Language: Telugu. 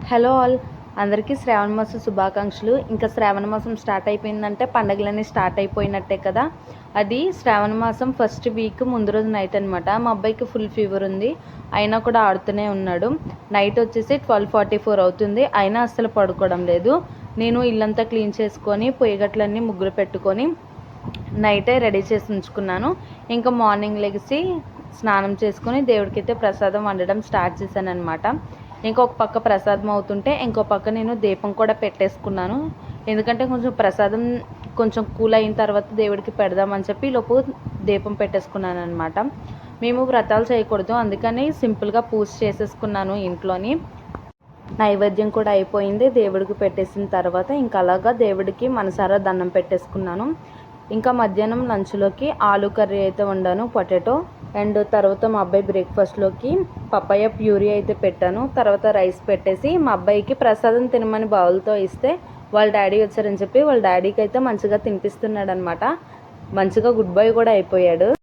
హలో ఆల్, అందరికీ శ్రావణ మాసం శుభాకాంక్షలు. ఇంకా శ్రావణ మాసం స్టార్ట్ అయిపోయిందంటే పండగలన్నీ స్టార్ట్ అయిపోయినట్టే కదా. అది శ్రావణ మాసం ఫస్ట్ వీక్ ముందు రోజు నైట్ అనమాట. మా అబ్బాయికి ఫుల్ ఫీవర్ ఉంది, అయినా కూడా ఆడుతూనే ఉన్నాడు. నైట్ వచ్చేసి 12:44 అవుతుంది, అయినా అస్సలు పడుకోవడం లేదు. నేను ఇల్లంతా క్లీన్ చేసుకొని పొయ్యిగట్లన్నీ ముగ్గులు పెట్టుకొని నైటే రెడీ చేసి ఉంచుకున్నాను. ఇంకా మార్నింగ్ లెగిసి స్నానం చేసుకొని దేవుడికైతే ప్రసాదం వండడం స్టార్ట్ చేశాను అనమాట. ఇంకొక పక్క ప్రసాదం అవుతుంటే ఇంకో పక్క నేను దీపం కూడా పెట్టేసుకున్నాను. ఎందుకంటే కొంచెం ప్రసాదం కొంచెం కూల్ అయిన తర్వాత దేవుడికి పెడదామని చెప్పి లోపు దీపం పెట్టేసుకున్నాను అనమాట. మేము వ్రతాలు చేయకూడదు, అందుకని సింపుల్గా పూజ చేసేసుకున్నాను ఇంట్లోని. నైవేద్యం కూడా అయిపోయింది. దేవుడికి పెట్టేసిన తర్వాత ఇంకా అలాగా దేవుడికి మనసారా దండం పెట్టేసుకున్నాను. ఇంకా మధ్యాహ్నం లంచ్లోకి ఆలు కర్రీ అయితే వండాను, పొటాటో. అండ్ తర్వాత మా అబ్బాయి బ్రేక్ఫాస్ట్లోకి పపాయ ప్యూరీ అయితే పెట్టాను. తర్వాత రైస్ పెట్టేసి మా అబ్బాయికి ప్రసాదం తినమని బౌల్తో ఇస్తే వాళ్ళ డాడీ వచ్చారని చెప్పి వాళ్ళ డాడీకి అయితే మంచిగా తినిపిస్తున్నాడు అనమాట. మంచిగా గుడ్ బై కూడా అయిపోయాడు.